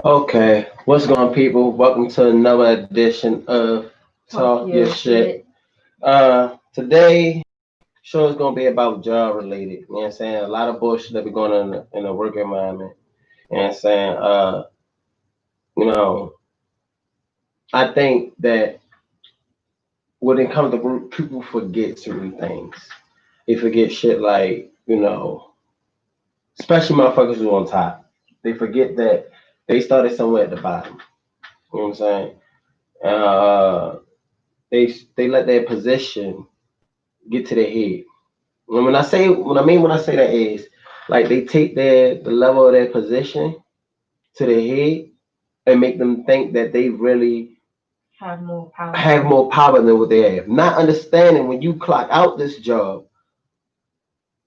Okay, what's going on, people? Welcome to another edition of Talk Talk Your your Shit. shit. Today show is gonna be about job related. You know what I'm saying? A lot of bullshit that be going on in the work environment. You know what I'm saying? You know, I think that when it comes to work, people forget certain things. They forget shit like especially motherfuckers who on top. They forget that they started somewhere at the bottom. You know what I'm saying? Uh, they let their position get to their head. And when I say that is like they take the level of their position to their head and make them think that they really Have more power. have more power than what they have. Not understanding when you clock out this job,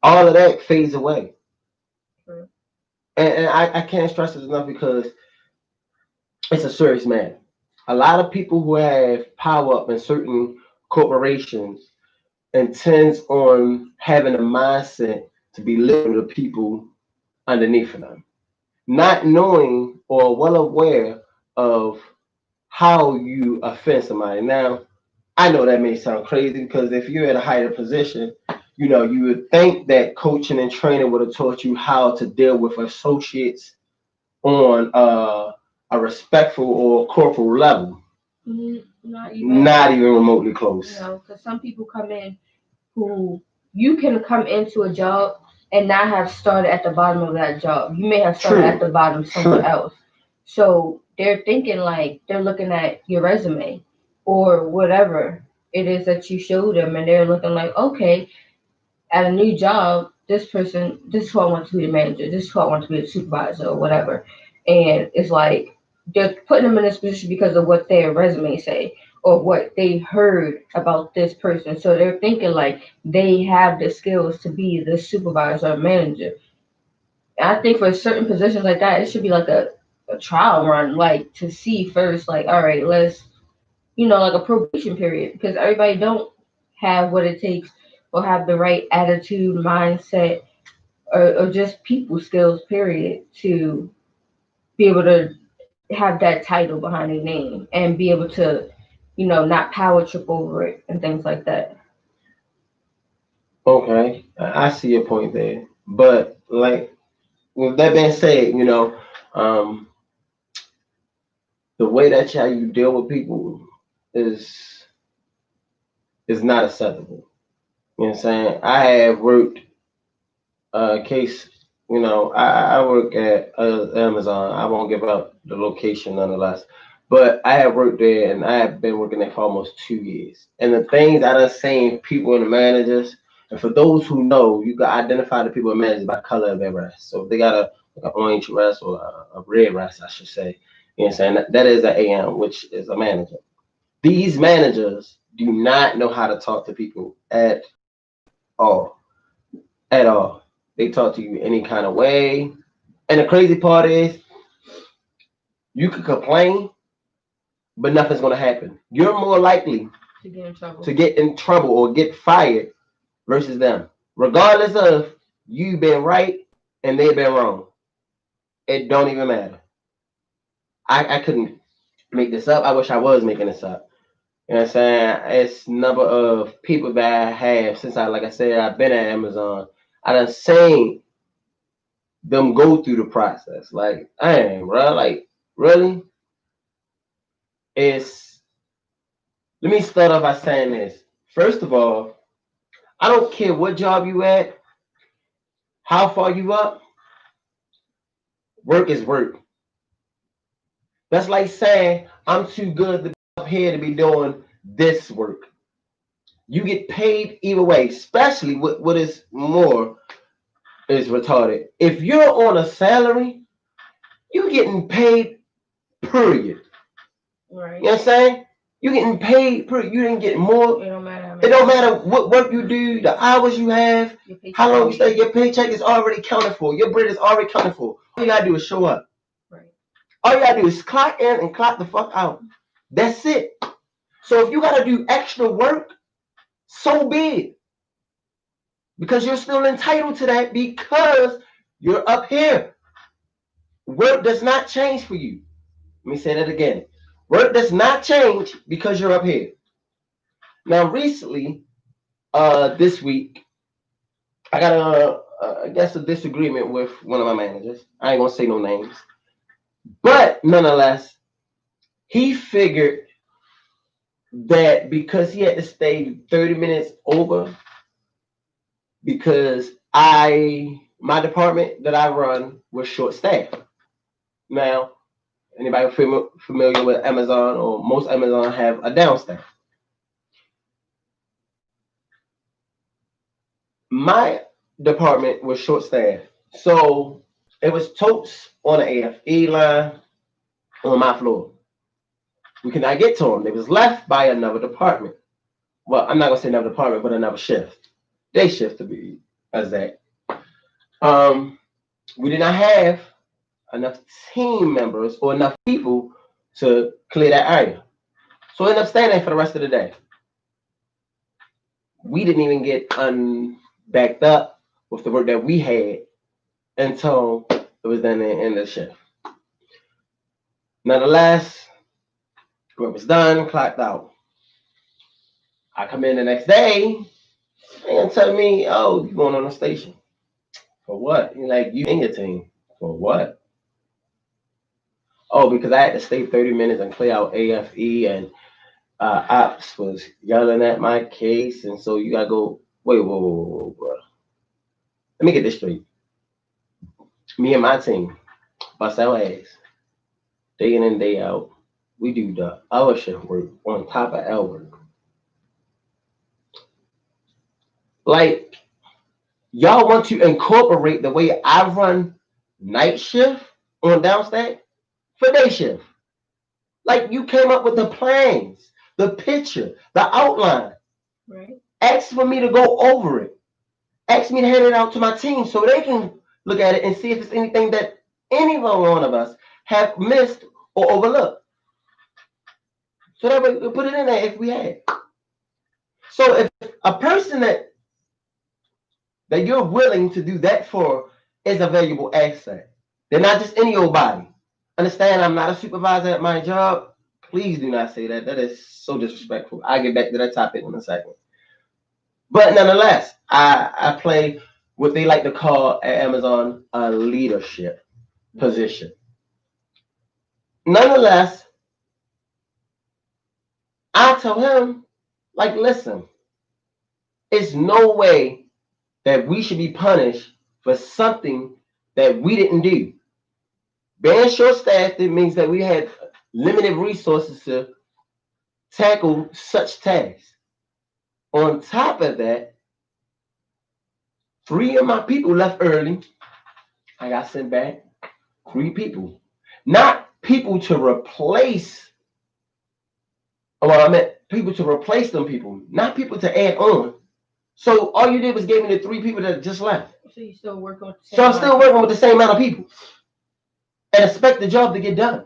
all of that fades away. True. And I can't stress this enough because it's a serious matter. A lot of people who have power up in certain corporations intends on having a mindset to belittle the people underneath them, not knowing or well aware of how you offend somebody. Now, I know that may sound crazy because if you're at a higher position, you would think that coaching and training would have taught you how to deal with associates on a respectful or corporal level. Not even, Not even remotely close. because some people come in who you can come into a job and not have started at the bottom of that job. You may have started at True. the bottom somewhere True. else. So they're thinking like they're looking at your resume or whatever it is that you showed them, and they're looking like, okay, at a new job, this is who I want to be the manager, this is who I want to be the supervisor or whatever. And it's like they're putting them in this position because of what their resume say or what they heard about this person. So they're thinking like they have the skills to be the supervisor or manager. And I think for certain positions like that, it should be like a trial run, like to see first, like, all right, let's like a probation period because everybody don't have what it takes or have the right attitude, mindset, or just people skills, period, to be able to have that title behind their name and be able to, not power trip over it and things like that. Okay, I see your point there. But like with that being said, um, the way that how you deal with people is is not acceptable. You know what I'm saying? I have worked case. I work at Amazon. I won't give out the location nonetheless, but I have worked there and I have been working there for almost 2 years. And the things I done seen people and the managers, and for those who know, you can identify the people and managers by color of their rest. So if they got like an orange rest or a red rest, I should say. You know what I'm saying? That is an AM, which is a manager. These managers do not know how to talk to people all. At all. They talk to you any kind of way. And the crazy part is, you could complain, but nothing's going to happen. You're more likely To get in trouble. to get in trouble or get fired versus them, regardless of you being right and they been wrong. It don't even matter. I couldn't make this up. I wish I was making this up. You know what I'm saying? It's number of people that I have since like I said, I've been at Amazon. I done seen them go through the process. Like, dang, bro, like, really? It's Let me start off by saying this. First of all, I don't care what job you at, how far you up, work is work. That's like saying I'm too good to be up here to be doing this work. You get paid either way, especially what is more is retarded. If you're on a salary, you're getting paid period. Right. You know what I'm saying? You're getting paid per you didn't get more. It don't matter how It many don't matter what work you do, the hours you have, your how paycheck long you already. stay. Your paycheck is already counted for. Your bread is already counted for. All you gotta do is show up. Right. All you gotta do is clock in and clock the fuck out. That's it. So if you gotta do extra work, so be it. Because you're still entitled to that because you're up here. Work does not change for you. Let me say that again. Work does not change because you're up here. Now, recently, this week, I got I guess, a disagreement with one of my managers. I ain't gonna say no names, but nonetheless, he figured that because he had to stay 30 minutes over, because my department that I run was short staffed. Now, anybody familiar with Amazon, or most Amazon have a down staff. My department was short staffed, so it was totes on the AFE line on my floor. We could not get to them. They was left by another department. Well, I'm not gonna say another department, but another shift. Day shift to be exact. Um, we did not have enough team members or enough people to clear that area. So I ended up staying there for the rest of the day. We didn't even get backed up with the work that we had until it was done in the shift. Nonetheless, work was done, clocked out. I come in the next day and tell me, "Oh, you going on the station for what?" You're like, "You and your team for what?" Oh, because I had to stay 30 minutes and clear out AFE, and ops was yelling at my case, and so you gotta go. Wait, whoa, bro. Let me get this straight. Me and my team bust our ass day in and day out. We do the other shift work on top of our work. Like, y'all want to incorporate the way I run night shift on downstack for day shift. Like, you came up with the plans, the picture, the outline. Right. Ask for me to go over it. Ask me to hand it out to my team so they can look at it and see if it's anything that any one of us have missed or overlooked. So that we put it in there if we had. So if a person that you're willing to do that for is a valuable asset, they're not just any old body. Understand, I'm not a supervisor at my job. Please do not say that. That is so disrespectful. I'll get back to that topic in a second. But nonetheless, I play what they like to call at Amazon a leadership position. Nonetheless, I tell him, like, listen, it's no way that we should be punished for something that we didn't do. Being short staffed, it means that we had limited resources to tackle such tasks. On top of that, three of my people left early. I got sent back. Three people. Not people to replace, well, I meant people to replace them people, not people to add on. So all you did was gave me the three people that just left. So you still work with the So same I'm amount still of working with people. the same amount of people and expect the job to get done.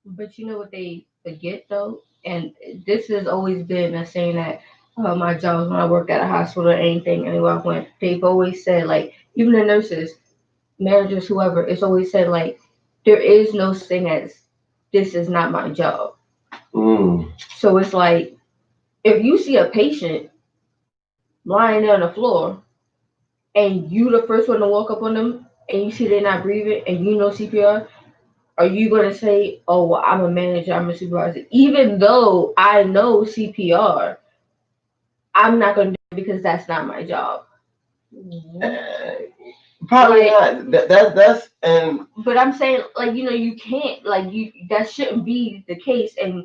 But you know what they forget though, and this has always been a saying that my jobs when I worked at a hospital or anything, anywhere I went, they've always said like even the nurses, managers, whoever, it's always said like there is no such thing as this is not my job. Mm. So it's like if you see a patient lying there on the floor and you the first one to walk up on them and you see they're not breathing and you know CPR, are you going to say, oh, well, I'm a manager, I'm a supervisor? Even though I know CPR, I'm not going to do it because that's not my job. Uh, Probably Like, not. That's and but I'm saying, like, you can't, like, that shouldn't be the case, and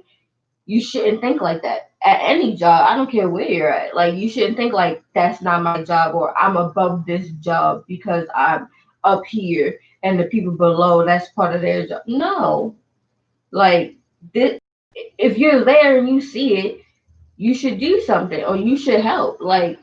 you shouldn't think like that at any job. I don't care where you're at. Like, you shouldn't think like that's not my job or I'm above this job because I'm up here and the people below, that's part of their job. No. Like, this, if you're there and you see it, you should do something or you should help. Like,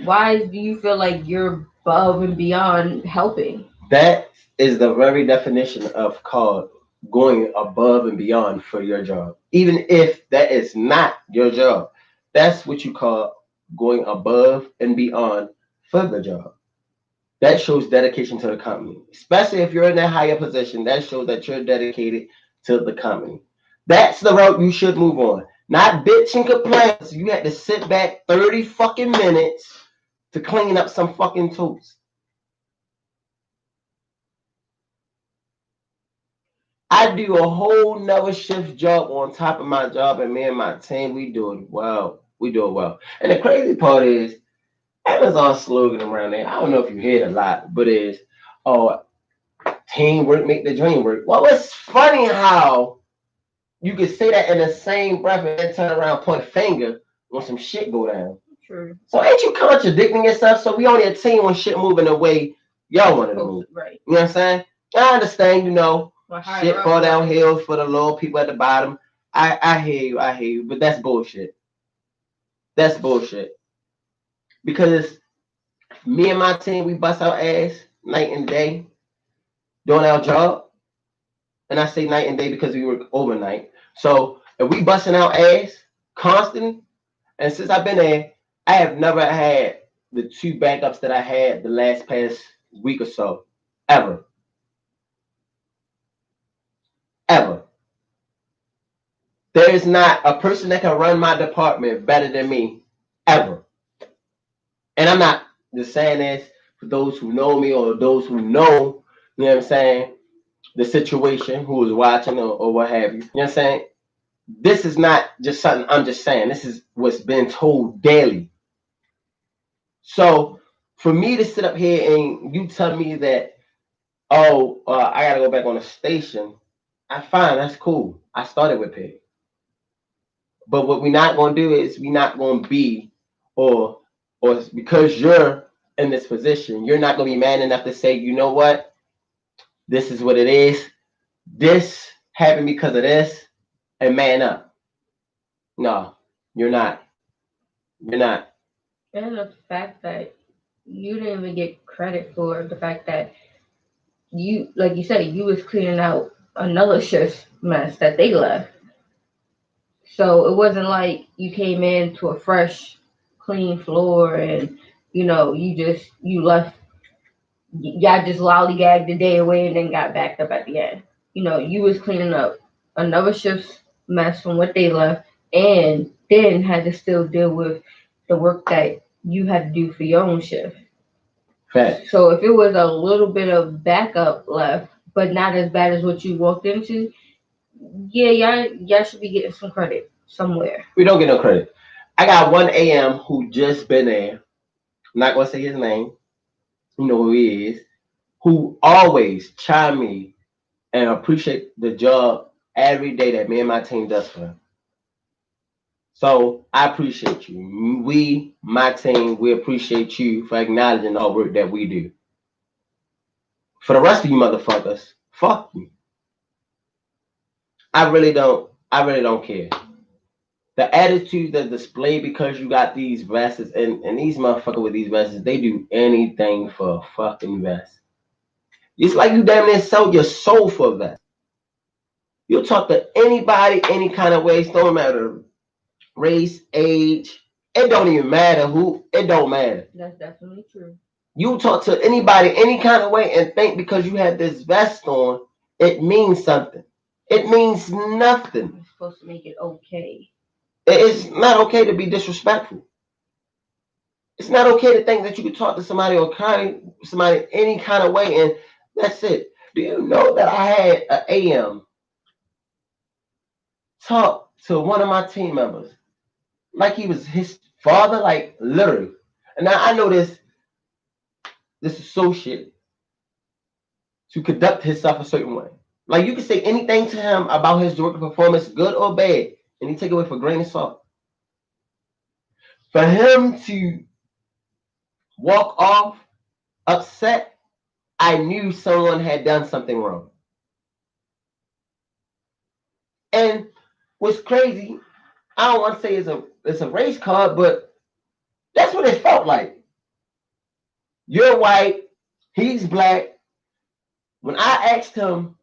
why do you feel like you're above and beyond helping? that is the very definition of called going above and beyond for your job. Even if that is not your job, that's what you call going above and beyond for the job. That shows dedication to the company, especially if you're in that higher position. That shows that you're dedicated to the company. That's the route you should move on. Not bitch and complain. So you had to sit back 30 fucking minutes to clean up some fucking toast. I do a whole nother shift job on top of my job, and me and my team, we do it well. We do it well. And the crazy part is, Amazon's slogan around there, I don't know if you hear it a lot, but is, oh, teamwork make the dream work. Well, it's funny how you could say that in the same breath and then turn around, point a finger when some shit go down. True. So ain't you contradicting yourself? So we only a team when shit moving the way y'all wanted to move. Right. You know what I'm saying? I understand, shit fall downhill for the little people at the bottom. I hear you, but that's bullshit. That's bullshit. Because me and my team, we bust our ass night and day doing our job. And I say night and day because we work overnight. So if we busting our ass constantly, and since I've been there, I have never had the two backups that I had the last past week or so. Ever. Ever. There is not a person that can run my department better than me. Ever. And I'm not just saying this for those who know me or those who know, you know what I'm saying, the situation, who is watching or what have you. You know what I'm saying? This is not just something I'm just saying. This is what's been told daily. So for me to sit up here and you tell me that, I got to go back on the station, I fine, that's cool. I started with pay. But what we're not going to do is we're not going to be, or because you're in this position, you're not going to be man enough to say, you know what, this is what it is. This happened because of this, and man up. No, you're not. You're not. And the fact that you didn't even get credit for the fact that you, like you said, you was cleaning out another shift mess that they left. So it wasn't like you came in to a fresh, clean floor and you left, y'all just lollygagged the day away and then got backed up at the end. You was cleaning up another shift's mess from what they left, and then had to still deal with the work that you had to do for your own shift. Fact. So if it was a little bit of backup left, but not as bad as what you walked into, yeah, y'all should be getting some credit somewhere. We don't get no credit. I got one AM who just been there. I'm not gonna say his name. You know who he is. Who always chime me and appreciate the job every day that me and my team does for him. So I appreciate you. We, my team, we appreciate you for acknowledging all work that we do. For the rest of you motherfuckers, fuck you. I really don't. I really don't care. The attitude that's displayed because you got these vests and these motherfuckers with these vests, they do anything for a fucking vest. It's like you damn near sell your soul for a vest. You'll talk to anybody any kind of way. It don't matter race, age. It don't even matter who. It don't matter. That's definitely true. You talk to anybody any kind of way and think because you have this vest on, it means something. It means nothing. You're supposed to make it okay. It's not okay to be disrespectful. It's not okay to think that you can talk to somebody or somebody any kind of way and that's it. Do you know that I had an AM talk to one of my team members like he was his father, like literally. And now I know this associate to conduct himself a certain way. Like you can say anything to him about his direct performance, good or bad, and he take it away for a grain of salt. For him to walk off upset, I knew someone had done something wrong. And what's crazy, I don't want to say it's a race card, but that's what it felt like. You're white, he's black. When I asked him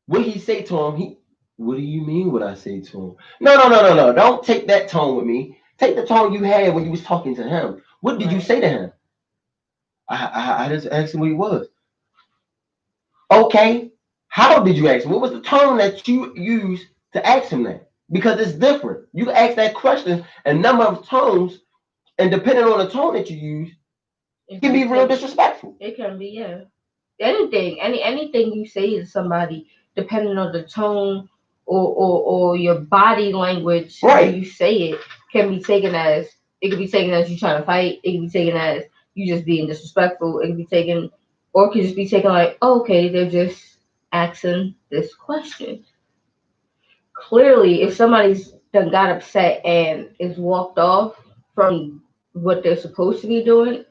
what he say to him, what do you mean what I say to him? No. Don't take that tone with me. Take the tone you had when you was talking to him. What did you say to him? I just asked him what he was. Okay. How did you ask him? What was the tone that you used to ask him that? Because it's different. You can ask that question a number of tones, and depending on the tone that you use, it can be real disrespectful. It can be, yeah. Anything you say to somebody, depending on the tone or your body language, how Right. you say it, can be taken as it could be taken as you trying to fight. It can be taken as you just being disrespectful. It can be taken, or it could just be taken like, oh, okay, they're just asking this question. Clearly, if somebody's done got upset and is walked off from what they're supposed to be doing,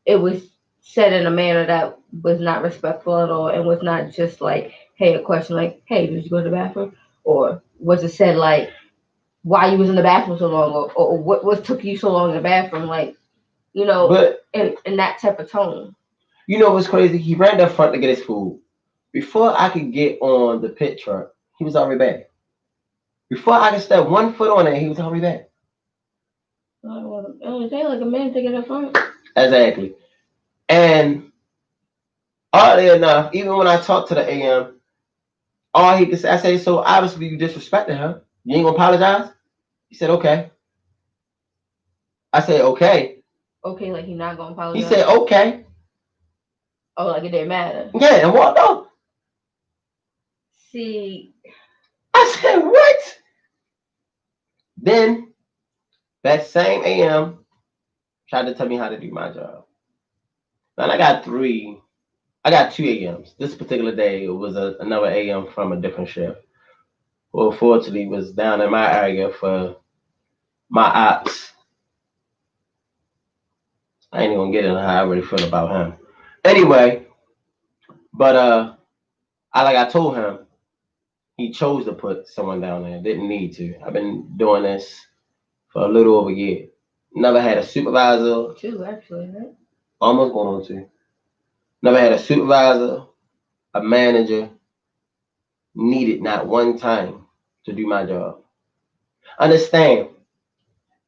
it was said in a manner that was not respectful at all and was not just like, hey, a question like, hey, did you go to the bathroom? Or was it said like, why you was in the bathroom so long? Or what took you so long in the bathroom? Like, But in that type of tone. you know what's crazy? He ran up front to get his food. Before I could get on the pit truck, he was already back. Before I could step one foot on it, he was already back. I don't want to say like a man taking it front. Exactly. And oddly enough, even when I talked to the AM, all he could say, I said, so obviously you disrespected her. You ain't gonna apologize? He said, okay. I said, okay. Okay, like he not gonna He apologize. said, okay. Oh, like it didn't matter. Yeah, and walked off. See, I said, what? Then that same AM tried to tell me how to do my job. And I got two AMs. This particular day, it was another AM from a different shift. Who unfortunately was down in my area for my ops. I ain't even gonna get into how I really feel about him. Anyway, but like I told him, he chose to put someone down there. Didn't need to. I've been doing this for a little over a year. Never had a supervisor. Two actually, right? Almost going on two. Never had a supervisor, a manager, needed not one time to do my job. Understand,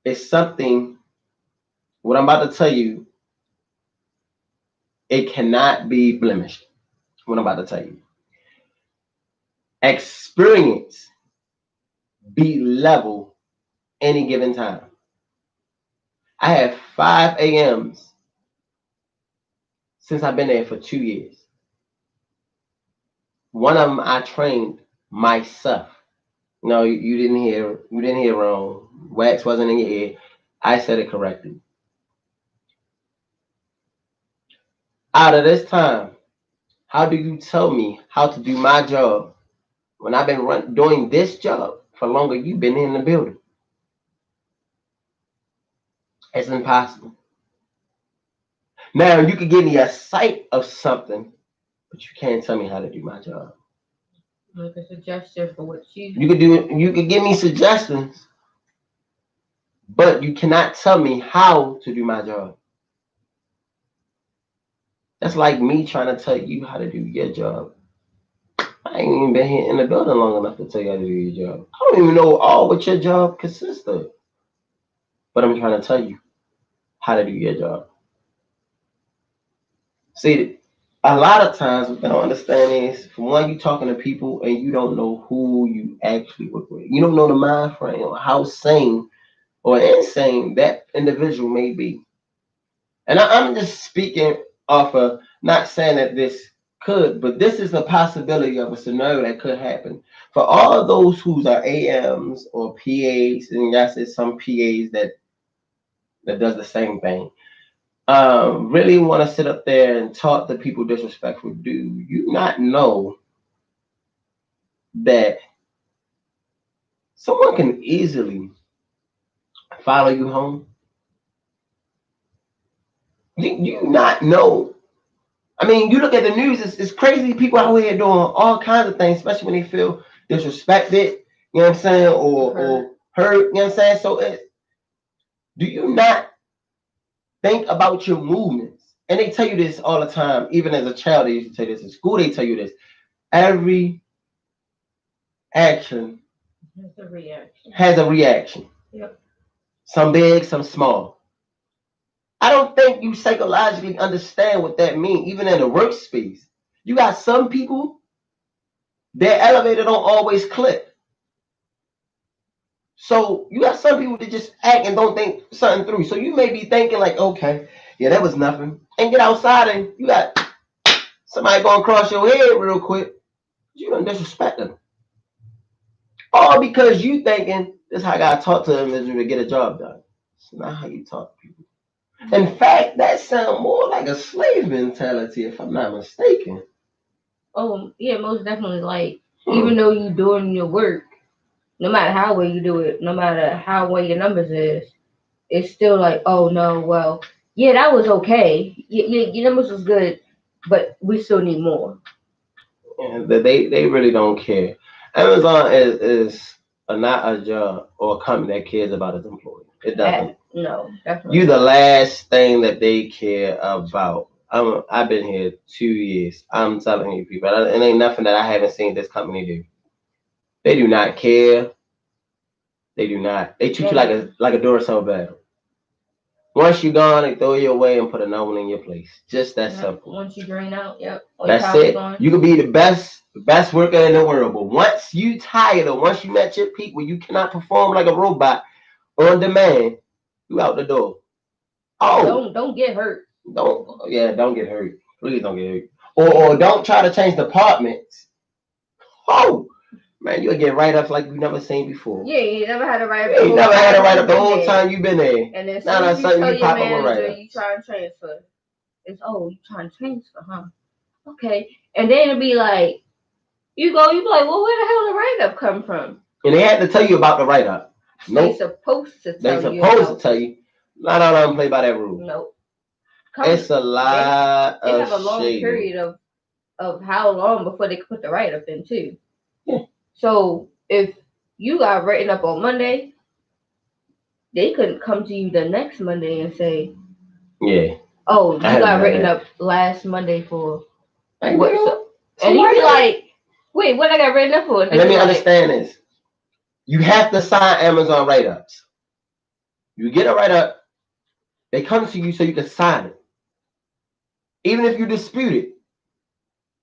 it's something, what I'm about to tell you, it cannot be blemished. What I'm about to tell you. Experience beat level any given time. I have 5 AMs since I've been there for 2 years. One of them I trained myself. No, you didn't hear. You didn't hear wrong. Wax wasn't in your ear. I said it correctly. Out of this time, how do you tell me how to do my job when I've been doing this job for longer? You've been in the building. It's impossible. Now you can give me a sight of something, but you can't tell me how to do my job. Like a suggestion for what You could do it. You could give me suggestions, but you cannot tell me how to do my job. That's like me trying to tell you how to do your job. I ain't even been here in the building long enough to tell you how to do your job. I don't even know all what your job consists of, but I'm trying to tell you how to do your job. See, a lot of times what they don't understand is, from one, you talking to people and you don't know who you actually work with. You don't know the mind frame or how sane or insane that individual may be. And I'm just speaking off of not saying that this could, but this is a possibility of a scenario that could happen. For all those who are AMs or PAs, and yes, there's some PAs that does the same thing. Really want to sit up there and talk to people disrespectful. Do you not know that someone can easily follow you home? You not know. I mean, you look at the news, it's crazy. People out here doing all kinds of things, especially when they feel disrespected, you know what I'm saying, or hurt, you know what I'm saying? So do you not think about your movements? And they tell you this all the time, even as a child, they used to tell you this in school, they tell you this. Every action has a reaction. Yep. Some big, some small. I don't think you psychologically understand what that means, even in the workspace. You got some people, Their elevator don't always click. So you got some people that just act and don't think something through. So you may be thinking like, okay, yeah, that was nothing, and get outside and you got somebody going across your head real quick. You don't disrespect them, all because you thinking this is how I gotta talk to them is to get a job done. It's not how you talk to people. In fact, that sounds more like a slave mentality, if I'm not mistaken. Oh yeah, most definitely. Like Hmm. even though you doing your work, no matter how well you do it, no matter how well your numbers is, it's still like, oh no, well, yeah, that was okay. Your numbers was good, but we still need more. And they really don't care. Amazon is not a job or a company that cares about its employees. It doesn't. No, definitely You the not. last thing that they care about. I've been here 2 years. I'm telling you, people, it ain't nothing that I haven't seen this company do. They do not care. They do not. They treat you Yeah, like a Duracell battery. Once you're gone, they throw you away and put another one in your place. Just that yeah. simple. Once you drain out, yep, all your That's power's it. gone. You could be the best worker in the world, but once you tired or once you met your peak where you cannot perform like a robot on demand, you out the door. Yeah, Oh, don't get hurt. don't get hurt. Please don't get hurt. Or don't try to change departments. Oh, man, you'll get write ups like you never seen before. Yeah, you never had to write up You the ain't whole never had to time write you've up the been whole there. time you been there. And as Now soon as that's you something tell you your pop up with write manager you ups. try and transfer, it's oh you trying to transfer, huh? Okay. And then it'll be like you be like, well, where the hell the write up come from? And they had to tell you about the write up. They Nope. supposed to They tell you supposed to about tell it. you. Not all of them play by that rule. Nope. It's Come a they lot they of have a long shading. period of how long before they can put the write up in too. Yeah. So if you got written up on Monday, they couldn't come to you the next Monday and say, Yeah. "Oh, I you haven't got done written that. up last Monday for Like, what?" So, so and you why be not? like, "Wait, what I got written up for?" And And they let be me like, understand this. You have to sign Amazon write ups. You get a write up, they come to you so you can sign it. Even if you dispute it,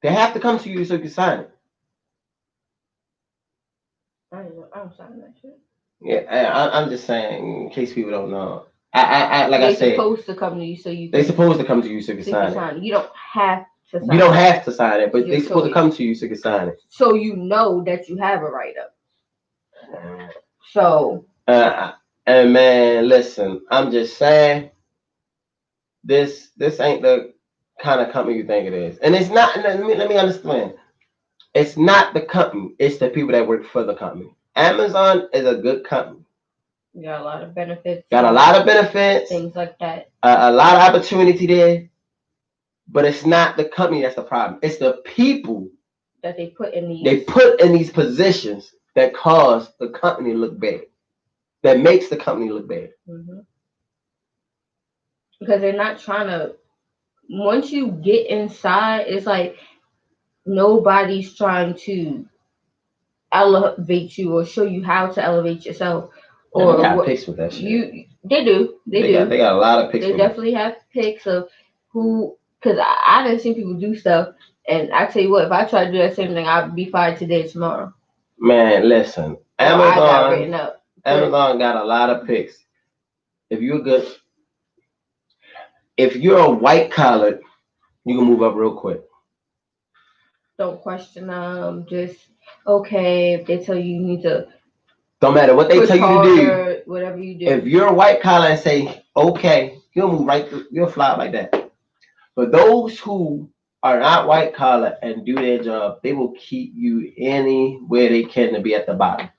they have to come to you so you can sign it. I don't sign that shit. Yeah, I'm just saying in case people don't know. Like I They said, supposed to come to you they supposed to come to you so you can so you can sign it. sign it. You don't have to You don't sign it. have to sign it, It's but your they supposed to choice. come to you so you can sign it. So you know that you have a write up. So And man, listen, I'm just saying this ain't the kind of company you think it is, and it's not. Let me understand. It's not the company; it's the people that work for the company. Amazon is a good company. you got a lot of benefits Got a and lot of benefits, things like that a lot of opportunity there, but it's not the company that's the problem. It's the people that they put in they these. put in these positions that cause the company to look bad. That makes the company look bad. Mhm. Because they're not trying to. Once you get inside, it's like nobody's trying to elevate you or show you how to elevate yourself Man, they or got what picks with that shit. you. They do. They They do. got a lot of picks They with it. definitely have pics of who. Because I didn't see people do stuff, and I tell you what, if I try to do that same thing, I'd be fired today, tomorrow, Man, listen, or I got written up. But Amazon got a lot of picks. If you're good, if you're a white collar, you can move up real quick. don't question them. Just okay. If they tell you you need to Don't matter what they push tell you to do. harder, whatever you If do. you're a white collar and say okay, you'll move right through. You'll fly like that. But those who are not white collar and do their job, they will keep you anywhere they can to be at the bottom.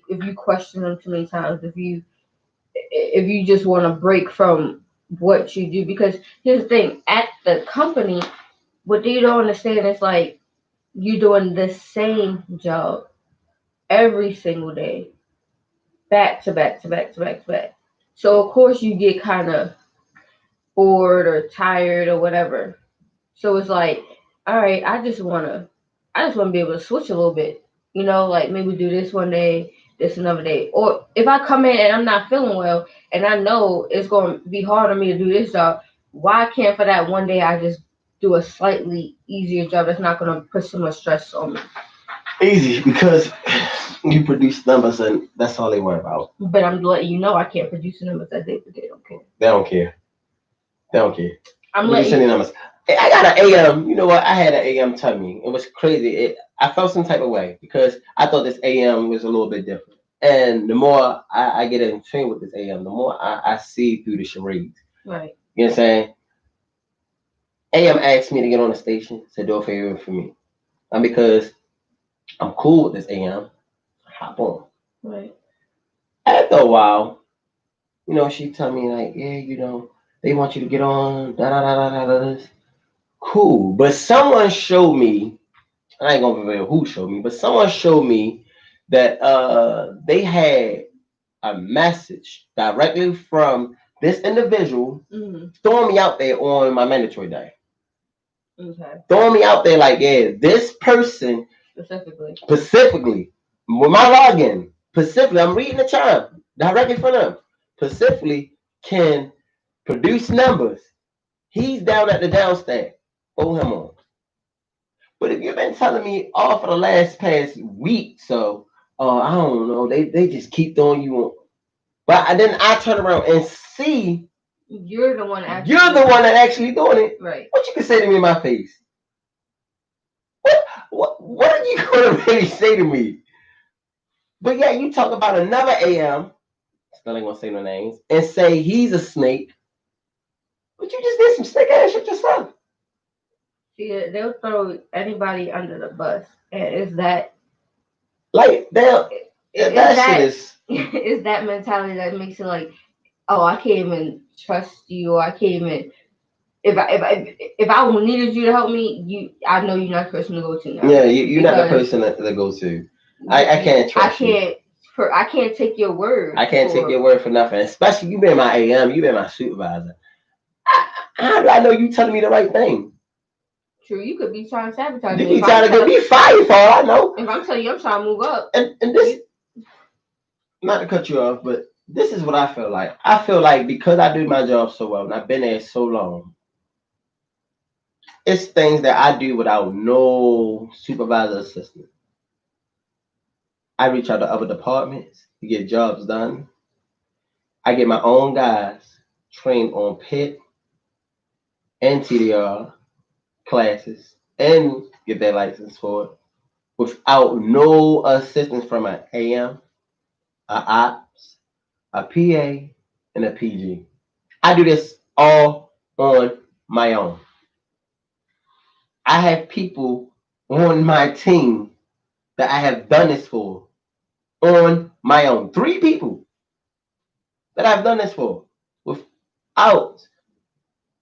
If you question them too many times, if you just want to break from what you do, because here's the thing: at the company, what they don't understand is like you're doing the same job every single day, back to back to back to back to back. So of course you get kind of bored or tired or whatever. So it's like, all right, I just wanna be able to switch a little bit. Like maybe do this one day, this another day. Or if I come in and I'm not feeling well and I know it's gonna be hard on me to do this job, why can't for that one day I just do a slightly easier job that's not gonna put so much stress on me? Easy because you produce numbers and that's all they worry about. But I'm letting you know I can't produce the numbers that day, but they don't care. They don't care. They don't care. I'm Produce letting any you. numbers. Hey, I got an AM. You know what? I had an AM tell me. It was crazy. I felt some type of way because I thought this AM was a little bit different. And the more I get in tune with this AM, the more I see through the charades. Right. You know what I'm saying? AM asked me to get on the station to do a favor for me. And because I'm cool with this AM, I hop on. Right. After a while, she tell me like, yeah, they want you to get on, da da da da da da. Cool. But someone showed me, I ain't gonna reveal who showed me, but someone showed me that they had a message directly from this individual throwing me out there on my mandatory day. Okay. Throwing me out there like, yeah, this person specifically with my login, specifically, I'm reading the chime directly from them. Specifically can produce numbers. He's down at the downstack. Throw him on. But if you've been telling me all for the last past week, so I don't know, they just keep throwing you on. But then I turn around and see you're the one that actually doing it. Right. What you can say to me in my face? What are you gonna really say to me? But yeah, you talk about another AM, still ain't gonna say no names, and say he's a snake. But you just did some snake ass shit yourself. See, they'll throw anybody under the bus, and is that like that shit is is that mentality that makes it like, oh, I can't even trust you, or I can't even if I needed you to help me, I know you're not the person to go to now. Yeah, you're not the person to go to. I can't trust you. I can't take your word. I can't take your word for nothing. Especially you been my AM, you been my supervisor. How do I know you telling me the right thing? True, you could be trying to sabotage me. me. You trying to get me fired for all I know. If I'm telling you I'm trying to move up. And this, not to cut you off, but this is what I feel like. I feel like because I do my job so well and I've been there so long, it's things that I do without no supervisor assistant. I reach out to other departments to get jobs done. I get my own guys trained on PIT and TDR classes and get their license for it without no assistance from an AM, a ops, a PA, and a PG. I do this all on my own. I have people on my team that I have done this for on my own. 3 people that I've done this for without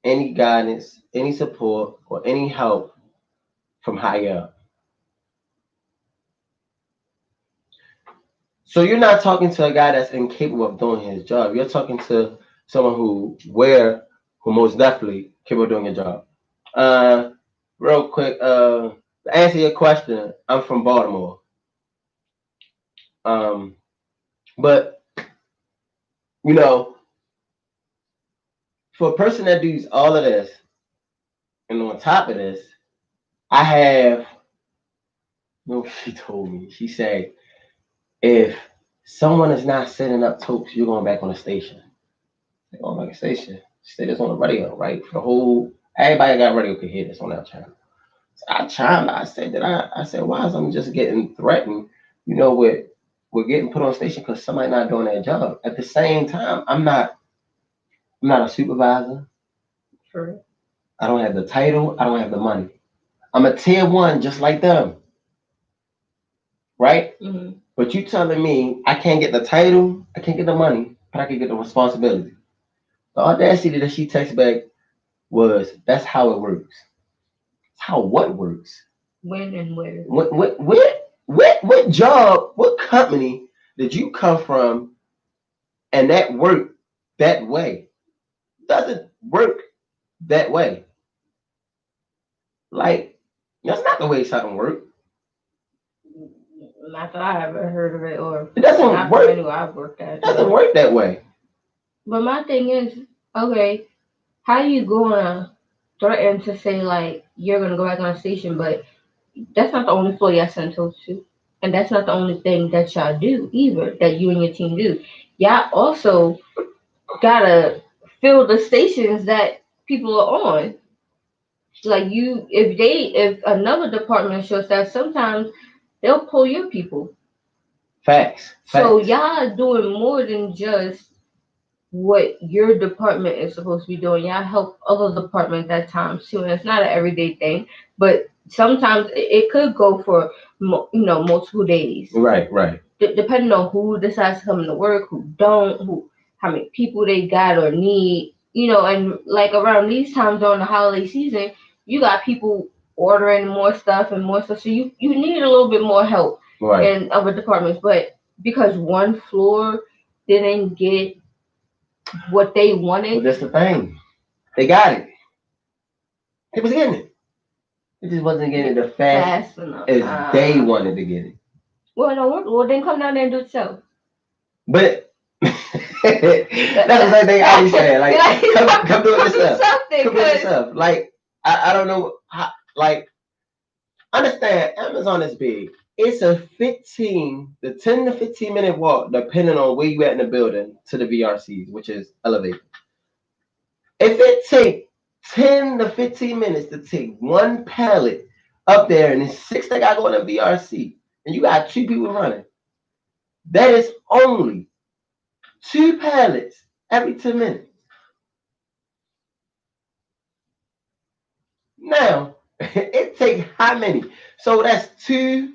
any guidance, any support, or any help from higher up. So you're not talking to a guy that's incapable of doing his job. You're talking to someone who most definitely capable of doing your job. Uh, Real quick, to answer your question, I'm from Baltimore. Um, but you know, for a person that does all of this, and on top of this, I have. No, she told me. She said, if someone is not setting up topes, you're going back on the station. Like, oh, my station. Say this on the radio, right? For the whole, everybody got radio could hear this on that channel. So I chimed. I said that I said, why is I'm just getting threatened? We're getting put on station because somebody not doing their job. At the same time, I'm not a supervisor. True. I don't have the title. I don't have the money. I'm a tier 1 just like them. Right? Mm-hmm. But you telling me I can't get the title, I can't get the money, but I can get the responsibility. The audacity that she texted back was, that's how it works. It's how what works? When and where? What job, what company did you come from and that worked that way? Doesn't work that way. Like, that's not the way something works. Not that I ever heard of it, or it doesn't not work. Anywhere I've worked at. It doesn't work that way. But my thing is, okay, how you gonna threaten to say like you're gonna go back on the station, but That's not the only floor y'all send toast to. And that's not the only thing that y'all do either, that you and your team do. Y'all also gotta fill the stations that people are on. Like if another department shows that, sometimes they'll pull your people. Facts. So Facts. y'all doing more than just what your department is supposed to be doing. Y'all help other departments at times too, and it's not an everyday thing. But sometimes it could go for multiple days, Right. Right. depending on who decides to come to work, who don't, who how many people they got or need. And like around these times during the holiday season, you got people ordering more stuff and more stuff, so you need a little bit more help Right. in other departments. But because one floor didn't get what they But wanted that's the thing. They got it. They was getting it. It just wasn't getting it as fast fast enough. as they wanted to get it. Well, no, well then come down there and do it yourself. But that's the same thing I be saying. Like, come do it yourself. Come do it yourself. Like, I don't know how, like, understand Amazon is big. It's a 10 to 15 minute walk, depending on where you at in the building, to the VRCs, which is elevator. If it take 10 to 15 minutes to take one pallet up there, and it's six that got going to VRC, and you got two people running, that is only two pallets every 10 minutes. Now, it take how many? So that's two,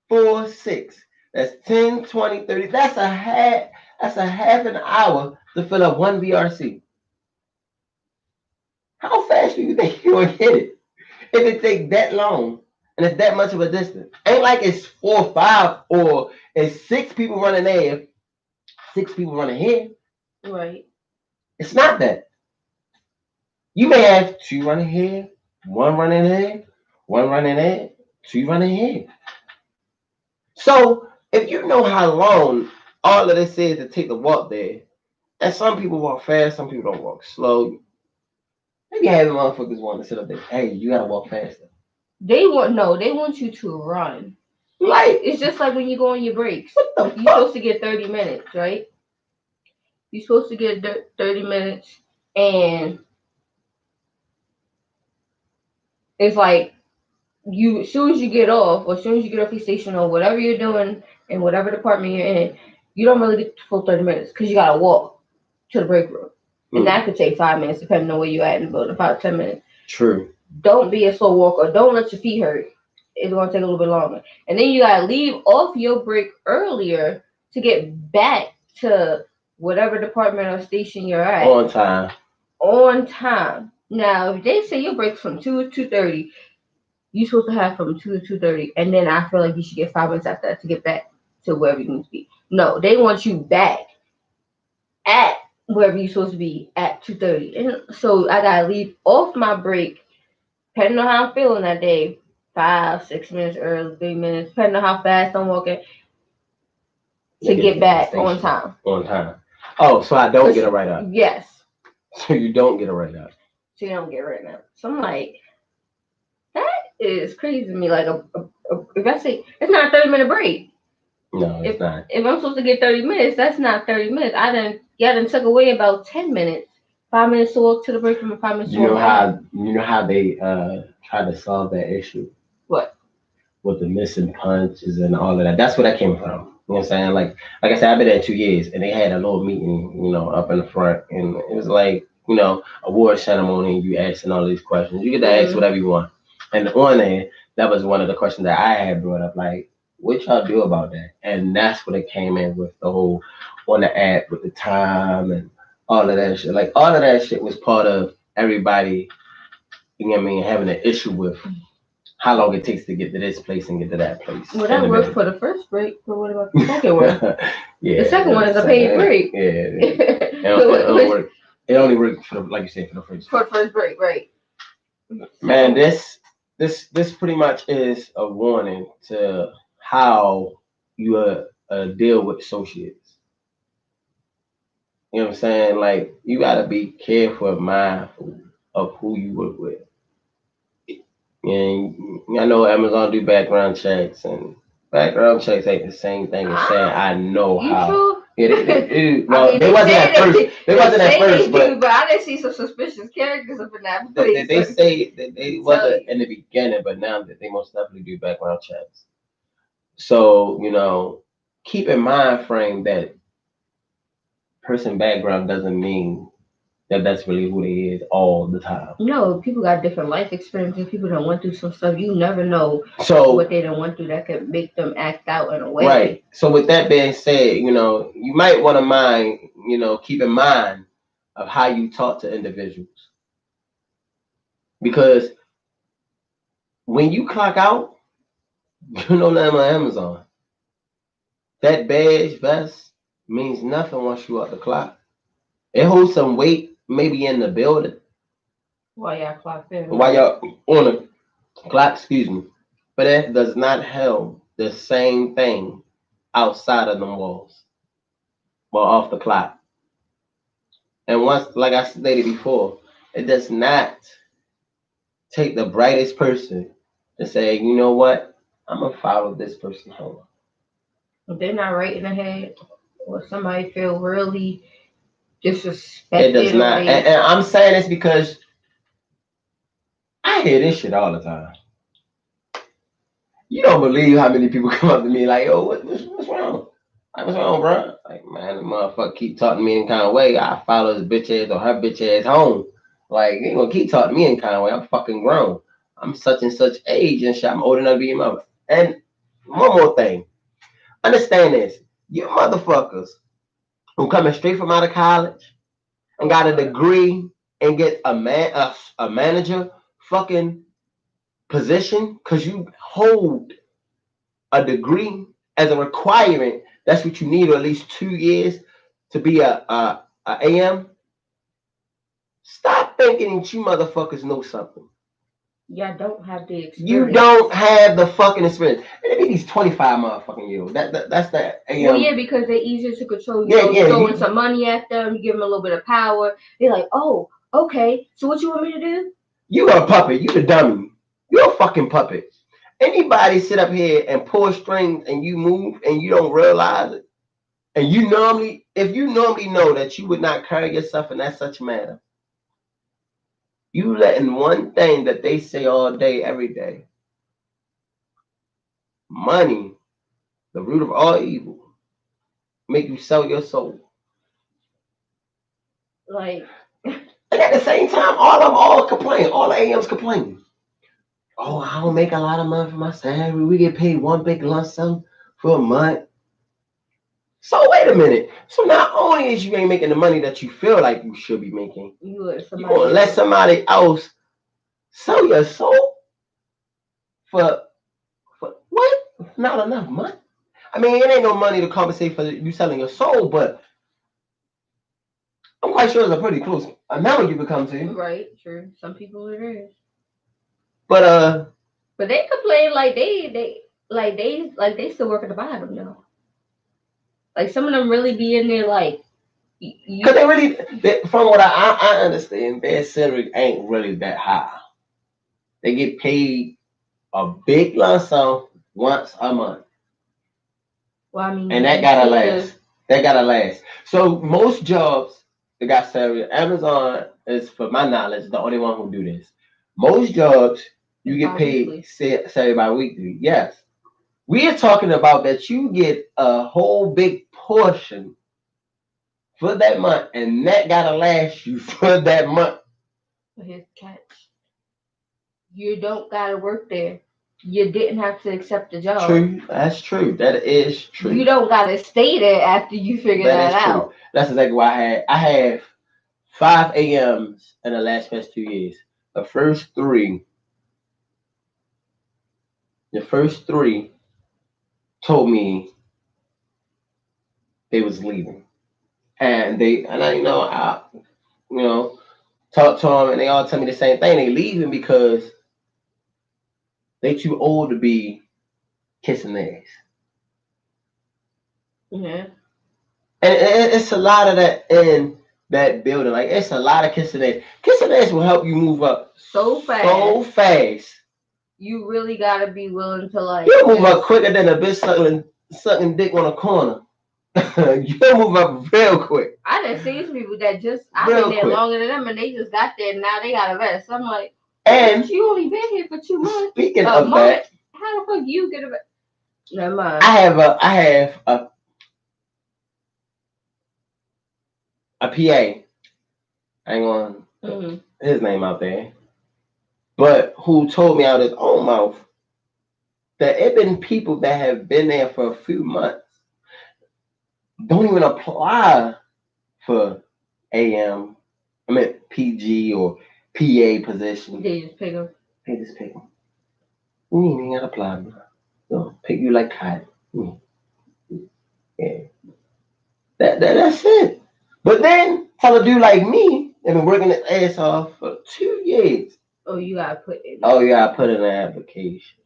four, six. That's 10, 20, 30. That's a half an hour to fill up one VRC. How fast do you think you gonna get it? If it take that long and it's that much of a distance. Ain't like it's 4 or 5 or it's six people running there, six people running here. Right. It's not that. You may have two running here, one running there, one running there, two running here. So if you know how long all of this is to take the walk there, and some people walk fast, some people don't walk slow. Maybe having motherfuckers want to sit up there. Hey, you gotta walk faster. They want you to run. Like, It's just like when you go on your breaks. what the You're fuck? supposed to get 30 minutes, right? You're supposed to get 30 minutes, and it's like as soon as you get off, or as soon as you get off your station, or whatever you're doing in whatever department you're in, you don't really get the full 30 minutes because you gotta walk to the break room, and that could take 5 minutes depending on where you at in the building. 5 to 10 minutes. True. Don't be a slow walker. Don't let your feet hurt. It's gonna take a little bit longer, and then you gotta leave off your break earlier to get back to whatever department or station you're at On time. on time. Now, if they say your break's from 2 to 2:30, you're supposed to have from 2 to 2:30, and then I feel like you should get 5 minutes after that to get back to wherever you need to be. No, they want you back at wherever you're supposed to be at 2:30, and so I gotta leave off my break, depending on how I'm feeling that day. 5, 6 minutes early, 3 minutes, depending on how fast I'm walking, to Make it get to the back on station. time. On time. Oh, so I don't get a write up. Yes, So you don't get a write up. so you don't get right now. So I'm like, that is crazy to me. Like if I say it's not a 30-minute break. No, it's If not. if I'm supposed to get 30 minutes, that's not 30 minutes. Y'all done took away about 10 minutes. 5 minutes to walk to the break room and 5 minutes to You know walk back. how they try to solve that issue What? with the missing punches and all of that. That's where that came from. You know what I'm saying? Like I said, I've been there 2 years, and they had a little meeting, up in the front, and it was like, award ceremony. You asking all these questions. You get to ask whatever you want. And on there, that was one of the questions that I had brought up. Like, what y'all do about that? And that's what it came in with the whole on the app with the time and all of that shit. Like all of that shit was part of everybody. You know what I mean? Having an issue with how long it takes to get to this place and get to that place. Well, that worked for the first break, but what about the second one? Yeah, the second one is a paid break. Yeah, it don't work. It only works for like you said, for the first. For the first break, right? Man, this pretty much is a warning to how you deal with associates. You know what I'm saying? Like you gotta be careful and mindful of who you work with. And I know Amazon do background checks, and background checks ain't the same thing as saying Ah, I know you how. sure? Yeah, I well, mean, they they wasn't say at first. They they wasn't at say first, they do, but but I didn't see some suspicious characters up in that place. So they say that I they can tell wasn't you. in the beginning, but now that they most definitely do background checks. So keep in mind, frame that person background doesn't mean that that's really who they is all the time. No, people got different life experiences. People don't went through some stuff. You never know So what they don't went through that could make them act out in a right. way. So with that being said, you might want to mind, keep in mind of how you talk to individuals because when you clock out, you know nothing on Amazon. That badge vest means nothing once you out the clock. It holds some weight, maybe in the building While y'all clocked in, while right? you're on the clock. Excuse me, but it does not hold the same thing outside of them walls, well, off the clock. And once, like I stated before, it does not take the brightest person to say, you know what, I'm gonna follow this person home. If they're not right in the head, or somebody feel really It does disrespected, or not, they and I'm saying this because I hear this shit all the time. You don't believe how many people come up to me like, yo, what's wrong? Like, what's wrong, bro? Like, man, the motherfucker keep talking to me in kind of way. I follow his bitch ass or her bitch ass home. Like, he ain't gonna keep talking to me in kind of way. I'm fucking grown. I'm such and such age and shit. I'm old enough to be your mother. And one more thing. Understand this. You motherfuckers who coming straight from out of college and oh got a god, degree and get a manager fucking position because you hold a degree as a requirement. That's what you need, or at least 2 years to be a AM. Stop thinking that you motherfuckers know something. y'all don't have the You don't experience. have the fucking experience. It be these 25 motherfucking years. That's the Well, AM. yeah, because they're easier to control. Yeah, You yeah. throwing You some money at them, you give them a little bit of power. They're like, oh, okay. So what you want me to do? you a puppet. You the dummy. You're a fucking puppet. Anybody sit up here and pull strings and you move and you don't realize it, and if you normally know that you would not carry yourself in that such manner, you letting one thing that they say all day, every day, money, the root of all evil, make you sell your soul. Like, And at the same time, all of them all complain. All the AMs complain. Oh, I don't make a lot of money for my salary. We get paid one big lump sum for a month. So wait a minute. So not only is you ain't making the money that you feel like you should be making, you let you gonna somebody let else. somebody else sell your soul for what? Not enough money. I mean, it ain't no money to compensate for you selling your soul, but I'm quite sure it's a pretty close amount you could come to. Right, true. Some people it is. But But they complain like they still work at the bottom though. Like some of them really be in there like cause you. they really, from what I understand, their salary ain't really that high. They get paid a big lump sum once a month, Well, I and mean, that you gotta still last. could. That gotta last. So most jobs that got salary, Amazon is, for my knowledge, the only one who do this. Most jobs you It's get paid bi-weekly. salary by weekly. Yes, we are talking about that you get a whole big portion for that month, and that gotta last you for that month. But here's the catch: you don't gotta work there. You didn't have to accept the job. True, that's true. That is You true. don't gotta stay there after you figure That that is true. out. That's exactly why I have 5 AMs in the last past 2 years. The first three, the first three told me they was leaving, and you know talk to them, and they all tell me the same thing. They leaving because they too old to be kissing ass, Yeah. and it's a lot of that in that building. Like it's a lot of kissing ass. Kissing ass will help you move up So fast. so fast. You really gotta be willing to like You'll move up just. quicker than a bitch sucking dick on a corner. You'll move up real quick. I done seen people that just I've been Real there quick. longer than them and they just got there and now they got a vest. I'm like, And you only been here for 2 months, speaking a of month. that, How the fuck you get a vest? Never mind. I have a PA. I ain't gonna Mm-hmm. his name out there, but who told me out his own mouth that it been people that have been there for a few months don't even apply for AM, I mean PG or PA position. They just pick them. They just pick them. You ain't even gotta apply, bro. They'll pick you like cotton. Yeah. That's it. But then tell a dude like me that been working his ass off for 2 years. Oh, you gotta put it. Oh, you gotta put in an application.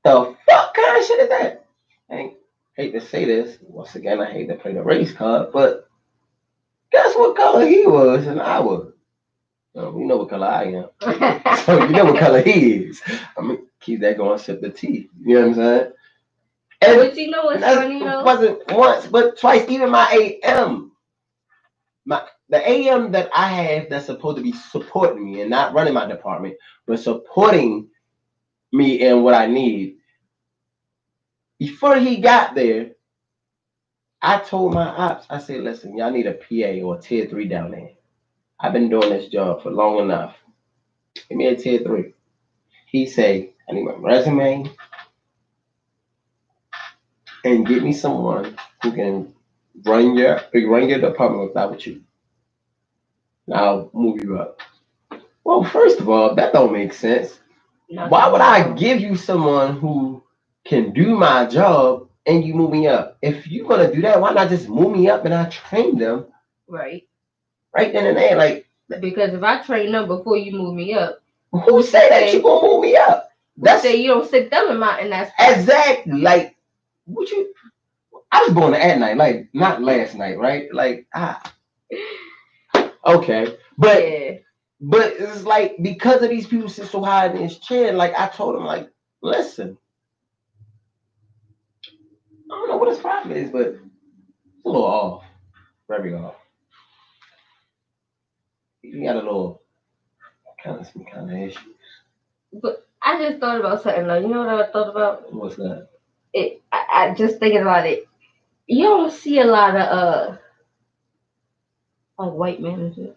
The fuck kind of shit is that? I hate to say this. Once again, I hate to play the race card, but guess what color he was and I was. We know what color I am. So you know what color he is. I'm gonna keep that going, sip the tea. You know what I'm saying? And but you know what's funny though? Wasn't once, but twice. Even my AM, the AM that I have that's supposed to be supporting me and not running my department, but supporting me in what I need. Before he got there, I told my ops, I said, listen, y'all need a PA or a tier 3 down there. I've been doing this job for long enough. Give me a tier 3. He say, I need my resume and get me someone who can run your department without you. And I'll move you up. Well, first of all, that don't make sense. Why would I give you someone who can do my job and you move me up? If you're gonna do that, why not just move me up and I train them Right. right then and there? Like, because if I train them before you move me up, who say that you gonna move me up? That's say you don't stick them in my in that spot. Exactly. Like, what you? I was born at night, like not last night, right? Like, okay, but yeah. But it's like because of these people sit so high in his chair. Like I told him, like, listen, I don't know what his problem is, but it's a little off, very off. You got a little some kind of issues. But I just thought about something though. You know what I thought about? What's that? I just thinking about it. You don't see a lot of like white managers.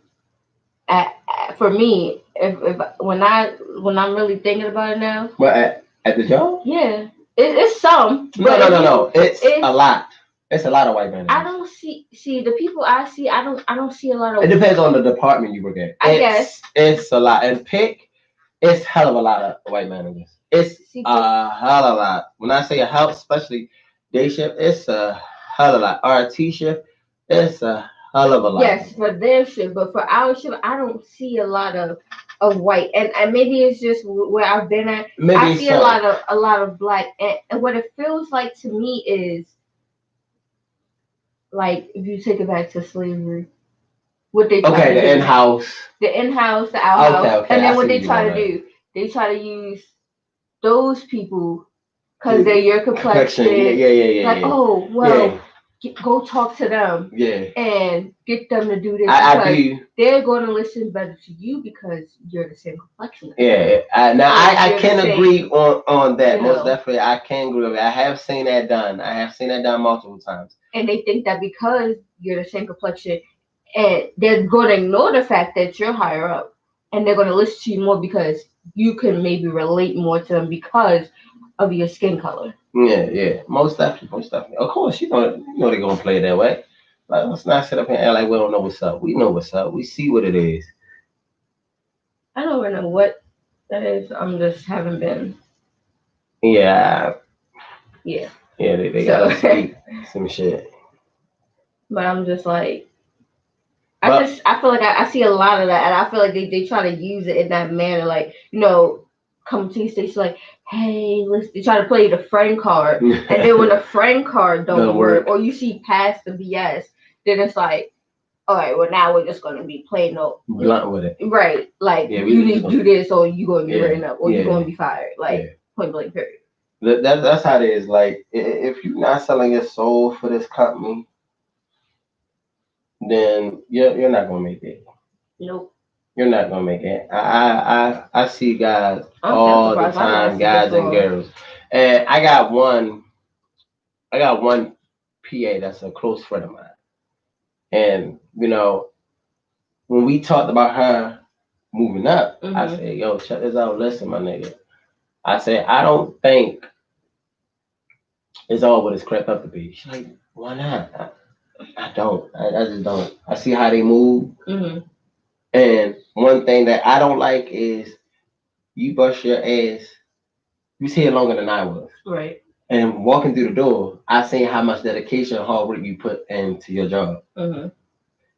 For me, if when I'm really thinking about it now. What at the job? Yeah, it's some. No. It's a lot. It's a lot of white managers. I don't see the people I see. I don't see a lot of. It depends on the department you work at. I guess it's a lot. And pick, it's hell of a lot of white managers. It's a hell of a lot. When I say a hell, especially day shift, it's a hell of a lot. RT shift, it's a hell of a lot. Yes, for their shift, but for our shift, I don't see a lot of white, and maybe it's just where I've been at. Maybe I see a lot of black, and what it feels like to me is like if you take it back to slavery. What they try to do. In-house. The in-house, the outhouse. Okay. And then what they try to do, they try to use those people because they're your complexion. Yeah. Like, oh, well, go talk to them. Yeah. And get them to do this I do. They're going to listen better to you because you're the same complexion. Yeah. I can agree on that. Most definitely, I can agree with it. I have seen that done. Multiple times. And they think that because you're the same complexion, and they're going to ignore the fact that you're higher up, and they're going to listen to you more because you can maybe relate more to them because of your skin color. Yeah, most definitely. Of course, you know they're gonna play it that way. Like, let's not sit up here and act like we don't know what's up. We know what's up. We see what it is. I don't even know what that is. I'm just haven't been. Yeah. Yeah. Yeah, they gotta speak some shit. But I'm just like, I feel like I see a lot of that, and I feel like they try to use it in that manner, like, come to you station like, hey, listen, they try to play the friend card, and then when the friend card don't work, or you see past the BS, then it's like, all right, well now we're just gonna be plain no blunt with it. right. Like Yeah, you we need just to do gonna, this or you gonna get yeah, written up or you yeah, gonna be fired. Like yeah. point blank period. That's how it is. Like if you're not selling your soul for this company, then you're not gonna make it. Nope. You're not gonna make it. I see guys Honestly, I'm all the surprised I time, lasted this guys and long. girls, and I got one PA that's a close friend of mine, and when we talked about her moving up, I Mm-hmm. said, "Yo, check this out. Listen, my nigga." I said, "I don't think it's all what it's cracked up to be." She's like, "Why not?" I don't. I just don't. I see how they move, Mm-hmm. and one thing that I don't like is you bust your ass. You was here longer than I was. Right. And walking through the door, I seen how much dedication and hard work you put into your job. Mm-hmm.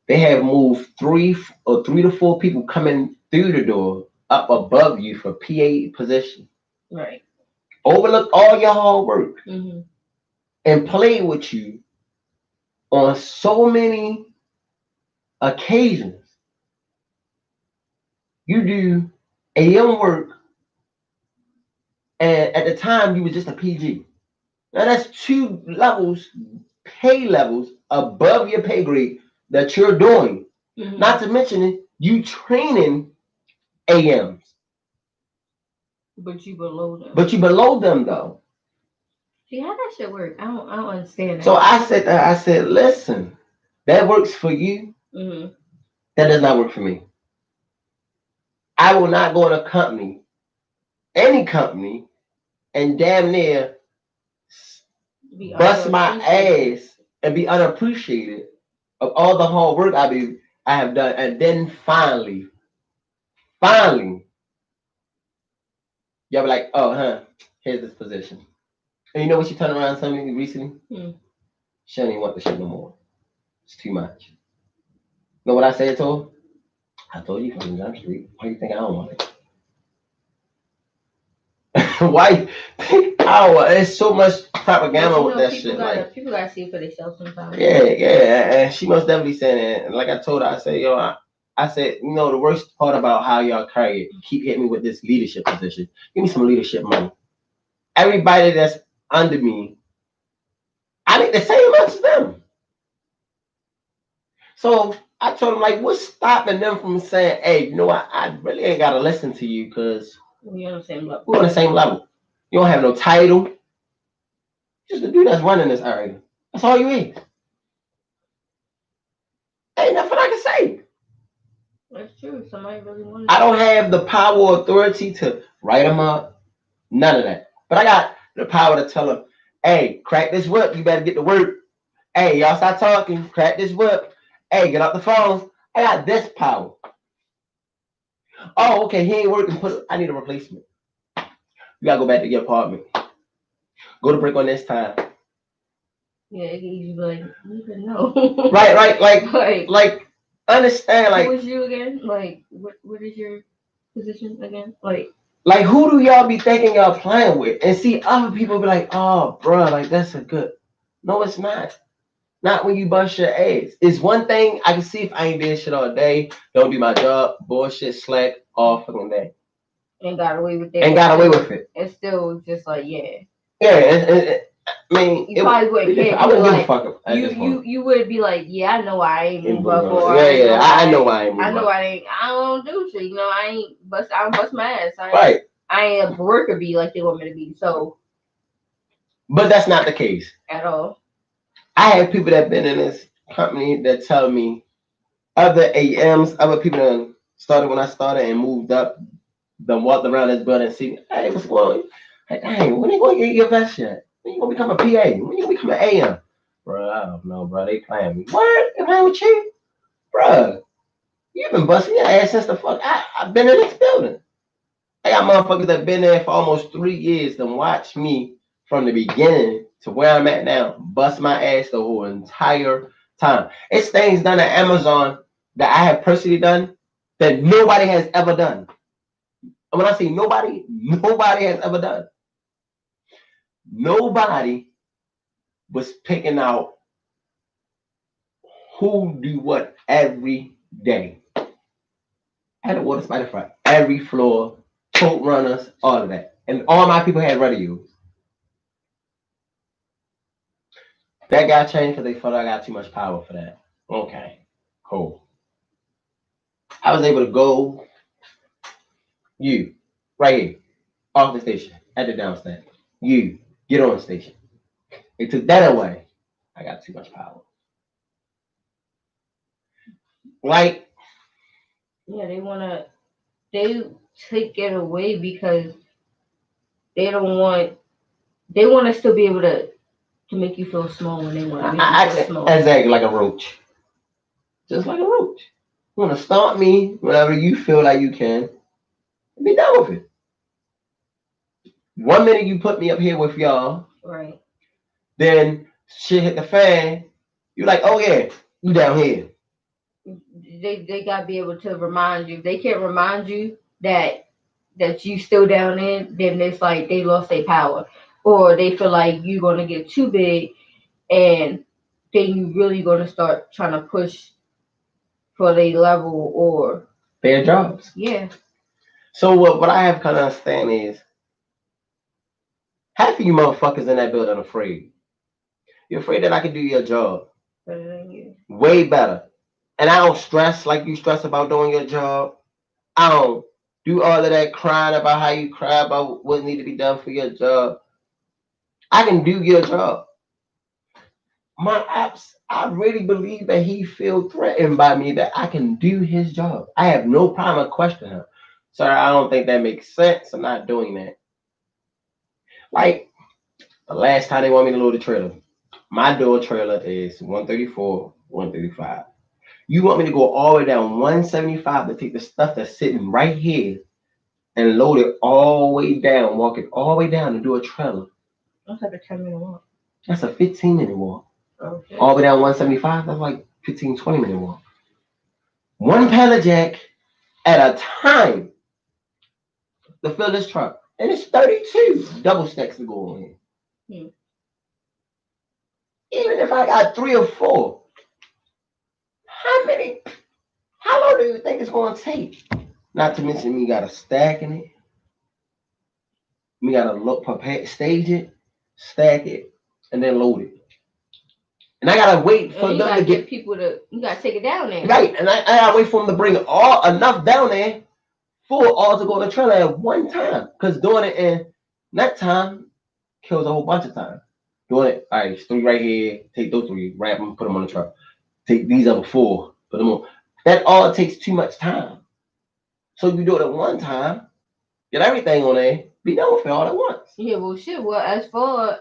They have moved three to four people coming through the door up above you for PA position. Right. Overlook all your hard work Mm-hmm. and play with you on so many occasions. You do AM work, and at the time you was just a PG. Now that's two levels, pay levels above your pay grade that you're doing. Mm-hmm. Not to mention it, you training AMs, But you below them. but you below them though. See how that shit work? I don't understand So that. I said, listen, that works for you. Mm-hmm. That does not work for me. I will not go in a company, any company, and damn near Be bust my underappreciated. ass and be unappreciated of all the hard work I have done, and then finally, y'all be like, oh, huh, here's this position. And you know what she turned around and told me recently? Hmm. She don't even want the shit no more. It's too much. You know what I said to her? I told you from Jump Street. Why you think I don't want it? Why? Oh, there's so much But propaganda you with know, that shit. Like, people gotta see it for themselves sometimes. yeah, and she most definitely said it. And like I told her, I said, yo, I said, the worst part about how y'all carry it, keep hitting me with this leadership position. Give me some leadership money. Everybody that's under me, I make the same amount as them. So I told him, like, what's stopping them from saying, hey, you know what? I really ain't got to listen to you because We on the same level. we're on the same level. You don't have no title. Just the dude that's running this area. That's all you is. Ain't nothing I can say. That's true. Somebody really wanted I to. don't have the power or authority to write them up. None of that. But I got the power to tell them, hey, crack this whip. You better get to work. Hey, y'all stop talking. Crack this whip. Hey, get off the phone. I got this power. Oh, okay, he ain't working. I need a replacement. You gotta go back to your apartment. Go to break on this time. Yeah, you be like, you even know. Right. like, Like, understand, who like, is you again? Like, what is your position again? who do y'all be thinking y'all playing with? And see other people be like, oh, bro, like that's a good. No, it's not. Not when you bust your ass. It's one thing I can see if I ain't doing shit all day, don't do my job, bullshit, slack, all fucking day. and got away with it. And got away with it. And still just like, yeah. Yeah, I mean, you probably wouldn't care. I wouldn't give a Like, fuck at this point. you would be like, yeah, I know I ain't move up, or Yeah, I know I ain't move I know up. I don't do shit. I don't bust my ass. Right. I ain't a worker bee like they want me to be. So, but that's not the case at all. I have people that been in this company that tell me other AMs, other people that started when I started and moved up, then walked around this building and see, hey, what's going on? Hey, dang, when you gonna get your vest yet? When you gonna become a PA? When you gonna become an AM? Bro, I don't know, bro. They playing me. What? Am I with you? Bro, you've been busting your ass since the fuck. I've been in this building. I got motherfuckers that been there for almost 3 years and watch me from the beginning to where I'm at now, bust my ass the whole entire time. It's things done at Amazon that I have personally done that nobody has ever done. And when I say nobody has ever done. Nobody was picking out who do what every day. I had a water spider for every floor, tote runners, all of that. And all my people had radios. That got changed because they felt I got too much power for that. Okay, cool. I was able to go, you, right here, off the station, at the downstairs. You, get on the station. They took that away. I got too much power. Like, Yeah, they take it away because they don't want they want to still be able to make you feel small when they want to make you feel small. exactly like a roach. Just like a roach. You want to stomp me whenever you feel like you can. Be done with it. 1 minute you put me up here with y'all. Right. Then shit hit the fan. You like, oh yeah, you down here. They gotta be able to remind you. If they can't remind you that you still down there, then it's like they lost their power, or they feel like you're gonna get too big, and then you really gonna start trying to push for their level or their jobs. Yeah. So what I have kind of understand is half of you motherfuckers in that building afraid. You're afraid that I can do your job better than you. way better. And I don't stress like you stress about doing your job. I don't do all of that crying about how you cry about what need to be done for your job. I can do your job. My apps, I really believe that he feel threatened by me that I can do his job. I have no problem questioning him. Sir, I don't think that makes sense. I'm not doing that. Like the last time they want me to load a trailer, my door trailer is 134, 135. You want me to go all the way down 175 to take the stuff that's sitting right here and load it all the way down, walk it all the way down and do a trailer. That's like a 10-minute walk. That's a 15-minute walk. Okay. All the way down 175, that's like 15, 20-minute walk. One pallet jack at a time to fill this truck. And it's 32 double stacks to go on here. Even if I got 3 or 4, how long do you think it's going to take? Not to mention me got to stack in it. We got to prepare, stage it, stack it, and then load it. And I gotta wait for them to get people to. You gotta take it down there. Right, and I gotta wait for them to bring all enough down there for all to go in the trailer at one time. Cause doing it in that time kills a whole bunch of time. Doing it, all right, it's 3 right here. Take those 3, wrap them, put them on the truck. Take these other 4, put them on. That all takes too much time. So you do it at one time, get everything on there, be done with it all at once. Yeah, well, shit. Well, as far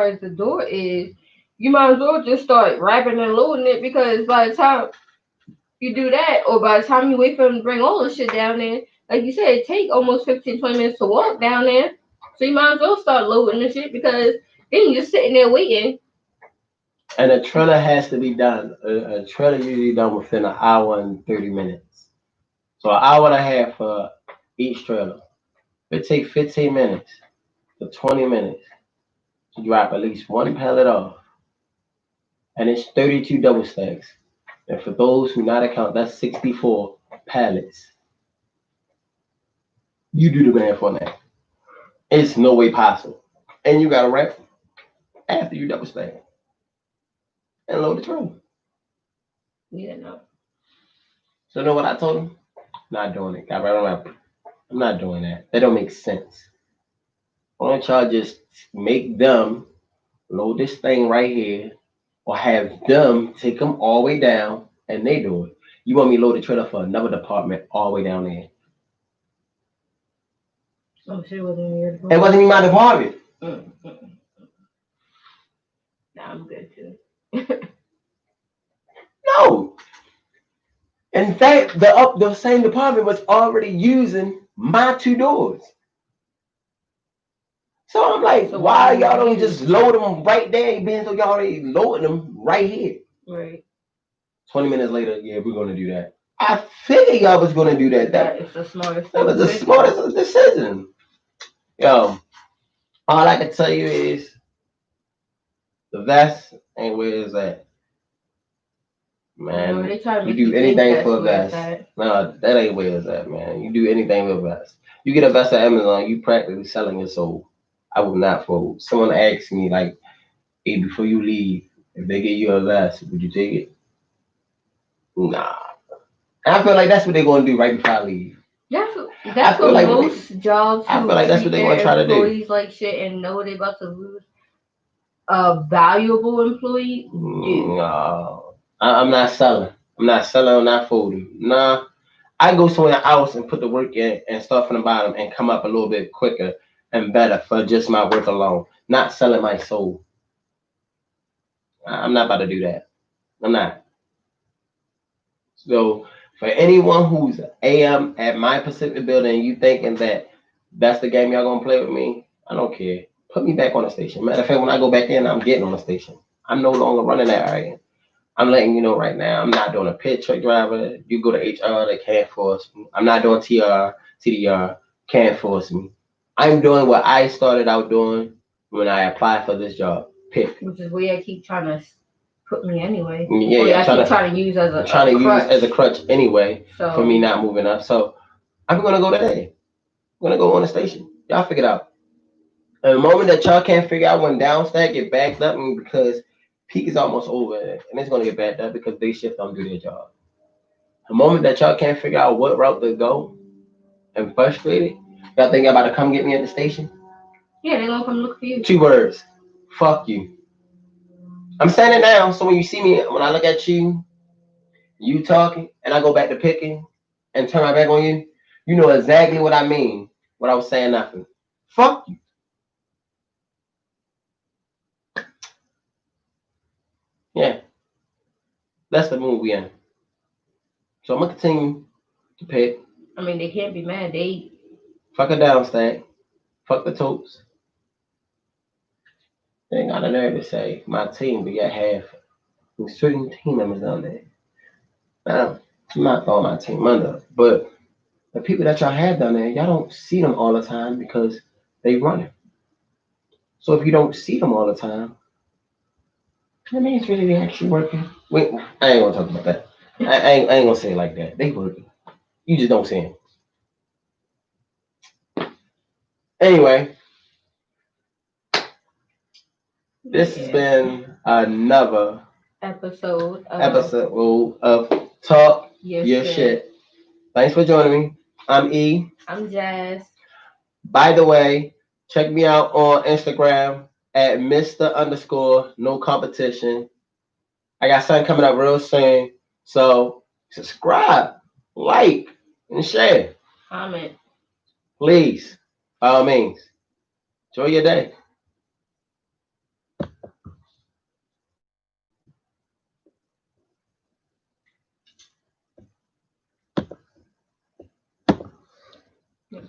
as the door is, you might as well just start wrapping and loading it, because by the time you do that, or by the time you wait for them to bring all the shit down there, like you said, it take almost 15, 20 minutes to walk down there. So you might as well start loading the shit, because then you're just sitting there waiting. And a trailer has to be done. A trailer usually done within an hour and 30 minutes. So an hour and a half for each trailer. It takes 15 minutes to 20 minutes to drop at least one pallet off. And it's 32 double stacks. And for those who not account, that's 64 pallets. You do the math on that. It's no way possible. And you got to wrap after you double stack and load the trailer. Yeah, no. So you know what I told him? Not doing it. Got right on my. I'm not doing that. That don't make sense. Why don't y'all just make them load this thing right here, or have them take them all the way down and they do it. You want me to load the trailer for another department all the way down there? Oh, shit, it wasn't even your department. It wasn't even my department. Nah, I'm good too. No. In fact, the same department was already using my 2 doors. So I'm like, so why y'all don't just load them right there, being so y'all already loading them right here? Right. 20 minutes later, yeah, we're gonna do that. I figured y'all was gonna do that. That is the smartest. That was the smartest decision. Yo, all I can tell you is the vest ain't where it's at. No, Man, they try to you make do you think anything that's for a where it's vest. at. No, that ain't where it's at, man. You do anything with a vest. You get a vest at Amazon, you practically selling your soul. I will not fold. Someone asked me like, "Hey, before you leave, if they give you a vest, would you take it?" Nah. And I feel like that's what they're gonna do right before I leave. That's I that's feel what like most jobs I feel who like that's what treat they're their gonna try to do. employees like shit and know they about to lose a valuable employee do. No, I'm not selling. I'm not selling. I'm not folding. Nah, I go somewhere else and put the work in and start from the bottom and come up a little bit quicker and better for just my work alone. Not selling my soul. I'm not about to do that. I'm not. So for anyone who's AM at my Pacific building, you thinking that that's the game y'all gonna play with me? I don't care. Put me back on the station. Matter of fact, when I go back in, I'm getting on the station. I'm no longer running that area. I'm letting you know right now, I'm not doing a pit truck driver. You go to HR, they can't force me. I'm not doing TR, TDR, can't force me. I'm doing what I started out doing when I applied for this job. Pick. Which is where I keep trying to put me anyway. Yeah, Or yeah. I keep trying to use as I'm trying a to use as a crutch. crutch anyway for me So not moving up. So I'm gonna go today. I'm gonna go on the station. Y'all figure it out. And the moment that y'all can't figure out when downstack get backed up, because peak is almost over and it's gonna get backed up because they shift don't do their job. The moment that y'all can't figure out what route to go and frustrated, y'all think y'all about to come get me at the station? yeah, they gonna come look for you. 2 words. Fuck you. I'm standing down, so when you see me, when I look at you, you talking, and I go back to picking and turn my back on you, you know exactly what I mean. What I was saying nothing. Fuck you. Yeah, that's the mood we in. So I'm gonna continue to pick. I mean, they can't be mad. They Fuck a downstack. Fuck the totes. They ain't got a nerve to say my team, but yet have certain team members down there. Now, I'm not throwing my team under, but the people that y'all have down there, y'all don't see them all the time because they running. So if you don't see them all the time, that means really they actually working. Wait, I ain't gonna talk about that. I ain't gonna say it like that. They working. You just don't see them. Anyway, this has yeah. been another Episode of episode of Talk Your Your Shit. Shit. Thanks for joining me. I'm E. I'm Jazz. By the way, check me out on Instagram at Mr. underscore no competition. I got something coming up real soon. So subscribe, like, and share. Comment. Please. By all means. Enjoy your day. Yes.